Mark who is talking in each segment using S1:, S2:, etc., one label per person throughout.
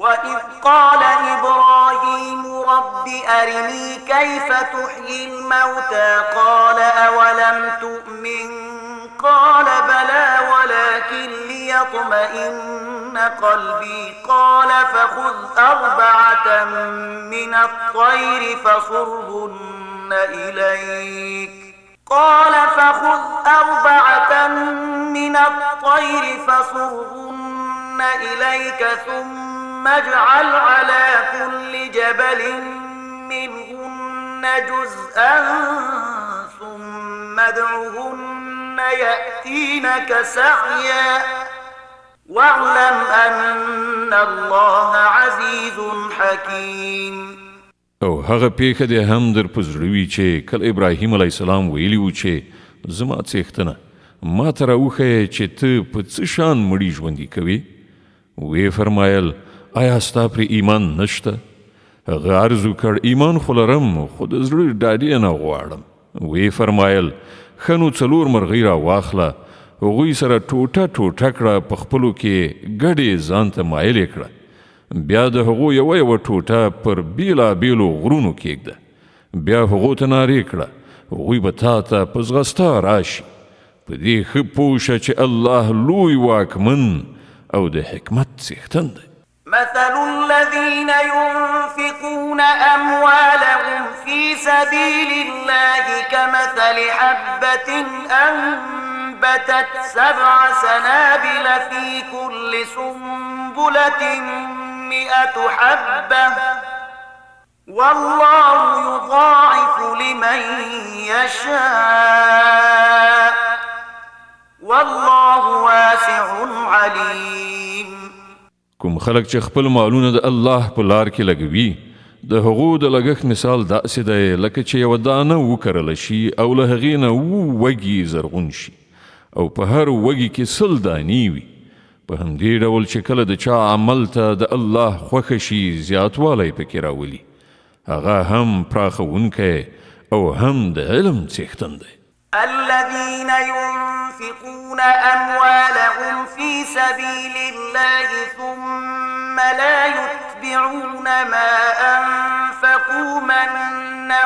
S1: وإذ قال إبراهيم رب أرني كيف تحيي الموتى قال أولم تؤمن قال بلى ولكن ليطمئن قلبي قال فخذ أربعة من الطير فصرهن إليك ثم اجعل على كل جبل منهن جزءا ثم ادعهن يأتينك سعيا واعلم أن الله عزيز حكيم.
S2: او هغه پیښه دې هم در په زړه وي چې کله ابراهیم علیه السلام ویلي و چې زما څښتنه ما ته راوښیه چې ته په څه شان مړي ژوندي کوې. ویې فرمایل آیا ستا پرې ایمان نشته؟ هغه عرض وکړ ایمان خو لرم خو د زړه ډاډي نه غواړم. ویې فرمایل ښه نو 4 مرغۍ راواخله، هغوی سره ټوټه ټوټه کړه، په خپلو کې ګډې ځان ته مایلې کړه، بیا د هغو یوه ټوټه پر بیلابیلو غرونو کېږده، بیا هغو ته نارې کړه هغوی به تا ته په ځغستا راشي. په دې ښه پوه شه چې الله لوی واکمن او د حکمت څښتن دی.
S1: مثل الذين ينفقون أموالهم في سبيل الله كمثل حبة أنبتت 7 سنابل في كل سنبلة 100 حبة والله يضاعف لمن يشاء والله واسع عليم.
S2: کوم خلک چې خپل مالونه د الله په لار کې لګوي د هغو د لګښت مثال داسې دی لکه چې یوه دانه وکرله شي او له هغې نه 7 وږي زرغون شي او په هر وږي کې 100 دانې وي. په همدې ډول چې کله د چا عمل ته د الله خوښه شي زیاتوالی پکې راولي، هغه هم پراخونکی او هم د علم څښتن دی.
S1: الذين ينفقون أموالهم في سبيل الله ثم لا يتبعون ما أنفقوا منا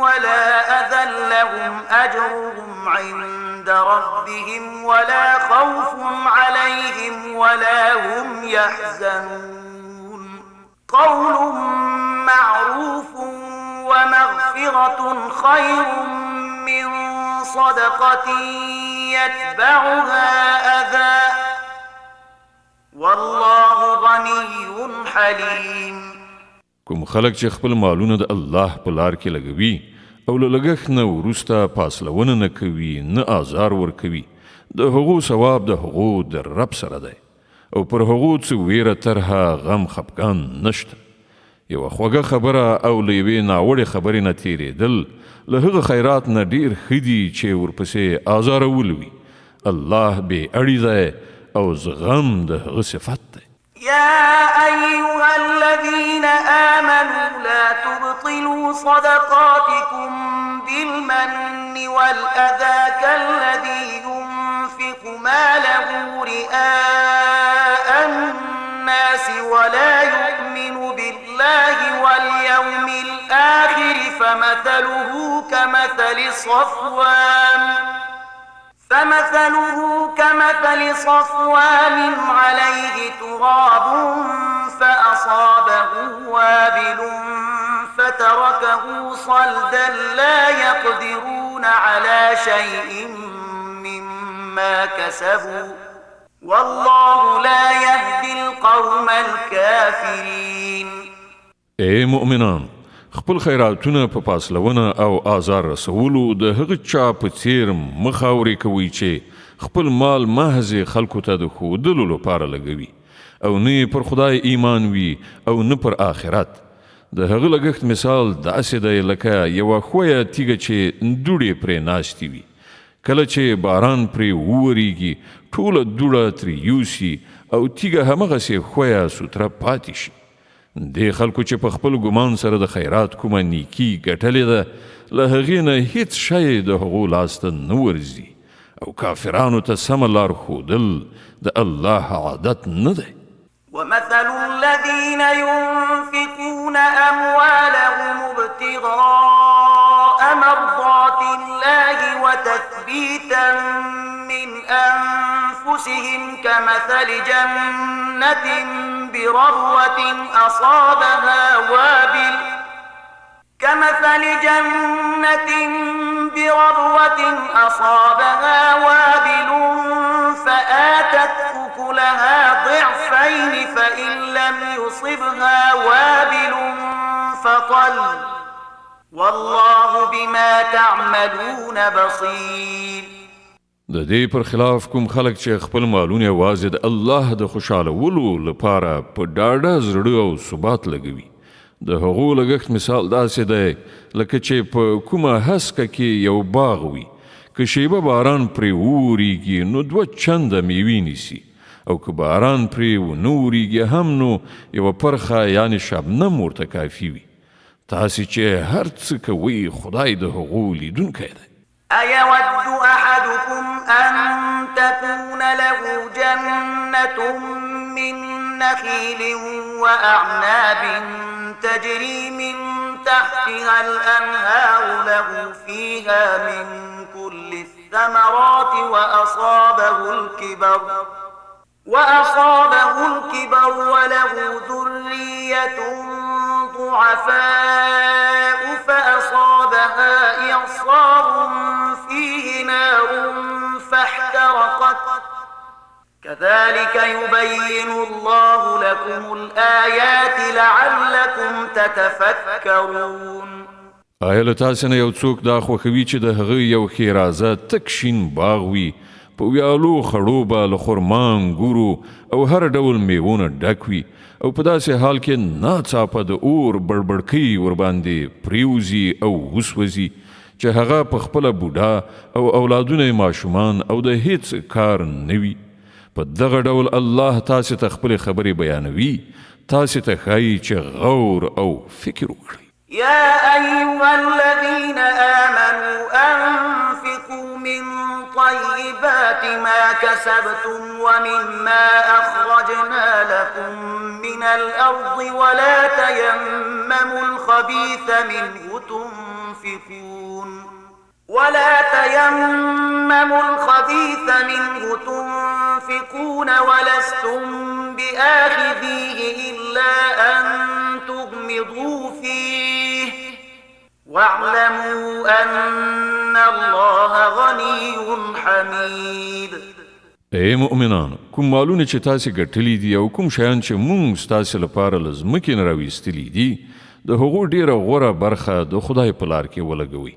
S1: ولا أذى لهم أجرهم عند ربهم ولا خوف عليهم ولا هم يحزنون. قول معروف ومغفرة خير من صدقة يتبعها أذى والله غني حليم.
S2: کوم خلک چې خپل مالونه د الله په لار کې لګوي او له لګښت نه وروسته فاصلونه نه کوي نه آزار ورکوي، د هغو ثواب د هغو د رب سره دی او پر هغو څه ویره طرحه غم خفګان نشته. یوه خوږه خبره او له یوې ناوړې خبرې نه تېرېدل له هغه خیرات نه ډېر ښه دي چې ورپسې آزارول وي. الله بې اړي دی او زغم د هغه صفت دی.
S1: يا أيها الذين آمنوا لا تبطلوا صدقاتكم بالمن والأذى كالذي ينفق ماله رئاء الناس ولا يؤمن بالله واليوم الآخر فمثله كمثل صفوان عليه تراب فأصابه وابل فتركه صلدا لا يقدرون على شيء مما كسبوا والله لا يهدي القوم الكافرين.
S2: اے مؤمنان، خپل خیراتونه په فاصلونه او آزار رسولو د هغه چا په څیر مخاورې کوي چې خپل مال محض خلکو ته د ښودلو لپاره لګوي او نه پر خدای ایمان وي او نه پر آخرت. د هغه لګښت مثال داسې دی لکه یوه ښویه تیږه چې دوړې پرې ناستې وي، کله چې باران پرې وورېږي ټوله دوړه ترې یوسي او تیږه همغسې ښویه سوتره پاتې شي. د خلکو چې په خپل ګمان سره د خیرات کومه نیکي ګټلې ده له هغې نه هیڅ شی د هغو لاسته نه ورځي او کافرانو ته سمه لار ښودل د الله عادت نه دی.
S1: ومثل الذين ينفقون أموالهم ابتغاء مرضات الله وتثبيتا من أنفسهم كمثل جنة بربوة أصابها وابل فآتت أكلها ضعفين فإن لم يصبها وابل فطل والله بما تعملون بصير.
S2: د دې پر خلاف کوم خلک چې خپل مالونه یوازې د الله د خوشالولو لپاره په ډاډه زړه او ثبات لګوي، د هغو لګښت مثال داسې دی لکه چې په کومه هسکه کې یو باغ وي، که شیبه باران پرې وورېږي نو 2 چنده میوې نیسي، او که باران پرې ونه وورېږي هم نو یوه پرخه یعنې شبنم ورته کافي وي. تاسې چې هر څه کوئ خدای د هغو لیدونکی دی.
S1: أيود أحدكم أن تكون له جنة من نخيل وأعناب تجري من تحتها الأنهار له فيها من كل الثمرات وأصابه الكبر وله ذرية ضعفاء فأصابها إعصار فيه نار فاحترقت كذلك يبين الله لكم الآيات لعلكم تتفكرون.
S2: آیا له تاسې نه یو څوک دا خوښوي چې د هغه یو ښېرازه تک شین باغ وي، په ویالو خړو به له خرما انګورو او هر ډول میوونه ډک وي، او په داسې حال کې ناڅاپه د اور بړبړکۍ ورباندې پریوزي او وسوځي چې هغه په خپله بوډا او اولادونه ماشومان او د هیڅ کار نه وي. په دغه ډول الله تاسې ته خپلې خبرې بیانوي، تاسې ته ښایي چې غور او فکر وکړئ.
S1: يا أيها الذين آمنوا أنفقوا من طيبات ما كسبتم ومما أخرجنا لكم من الأرض ولا تيمموا الخبيث منه تنفقون ولستم بآخذيه إلا أن تغمضوا فيه واعلموا أن الله غني حميد.
S2: ای مؤمنانو، کوم مالونه چې تاسې ګټلي دي او کوم شیان چې مونږ ستاسې لپاره له ځمکې نه راویستلي دي، د هغو ډیره غوره برخه د خدای په لار کې ولګوئ.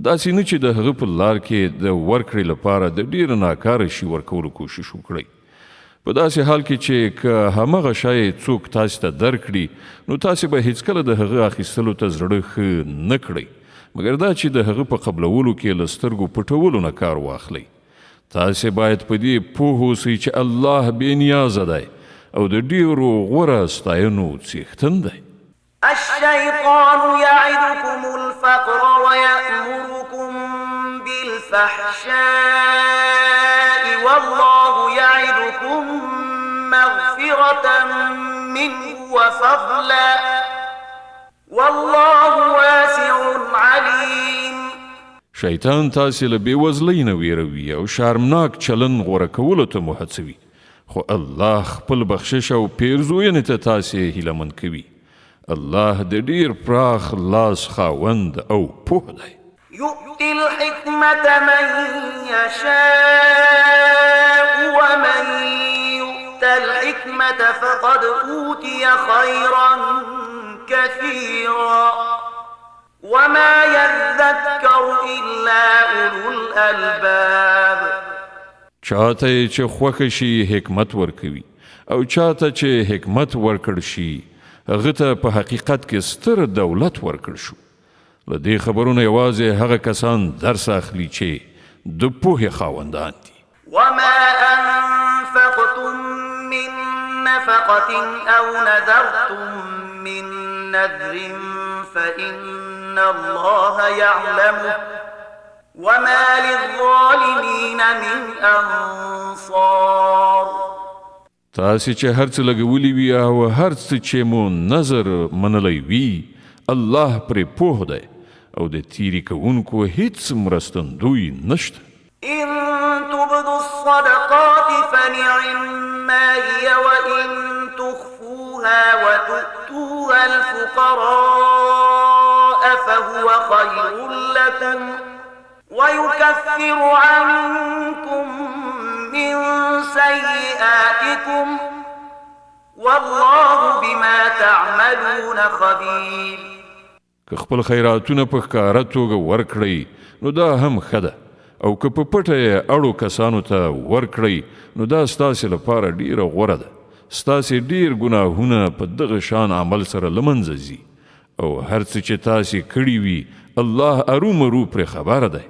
S2: داسې نه چې د هغه په لار کې د ورکړې لپاره د ډیره ناکاره شي ورکولو کوشش وکړئ. په داسې حال کې چې که همغه شی څوک تاسې ته درکړي نو تاسې به هیڅکله د هغه اخیستلو ته زړه ښه نه کړئ، مګر دا چې د هغه په قبلولو کې له سترګو پټولو نه کار واخلئ. تاسې باید په دې پوه اوسئ چې الله بې نیازه دی او د ډیرو غوره ستاینو څښتن دی.
S1: الشيطان يعدكم الفقر ويأمركم بالفحشاء والله يعدكم مغفرة منه وفضلا والله واسع عليم.
S2: شیطان تاسې له بېوزلۍ نه ویروي او شرمناک چلن غوره کولو ته مو هڅوي، خو الله خپل بخشش او پیرزوینې ته تاسې هیلهمند کوي. الله د ډیر پراخ لاس خاوند او پوه دی.
S1: يؤتي الحكمة من يشاء ومن يؤت الحكمة فقد أوتي خيرا كثيرا وما يذكر إلا أولو الألباب.
S2: چاته چې خوښه شي حکمت ورکوي او چاته چې حکمت ورکړ شي هغه ته په حقیقت کې ستر دولت ورکړ شو. له دې خبرونه یوازې هغه کسان درس اخلي چې د پوهې خاوندان دي.
S1: وما أنفقتم من نفقة أو نذرتم من نذر فإن الله يعلمه وما للظالمين من أنصار.
S2: تاسې چې هر څه لګولی وي او هر څه چې مو نظر منلی وي الله پرې پوه دی او د تیری کوونکو هیڅ مرستندوی نشته.
S1: إن تبدوا الصدقات فنعما هي وإن تخفوها وتؤتوها الفقراء فهو خير لكم ويكفر عنكم من سيئاتكم والله بما تعملون خبير.
S2: که خپل خیراتونه په ښکاره توګه ورکړئ نو دا هم ښه ده، او که په پټه یې اړو کسانو ته ورکړئ نو دا ستاسې لپاره ډیره غوره ده. ستاسې ډیر ګناهونه په دغه شان عمل سره له منځه ځي او هر څه چې تاسې کړي وي الله ارومرو پرې خبره دی.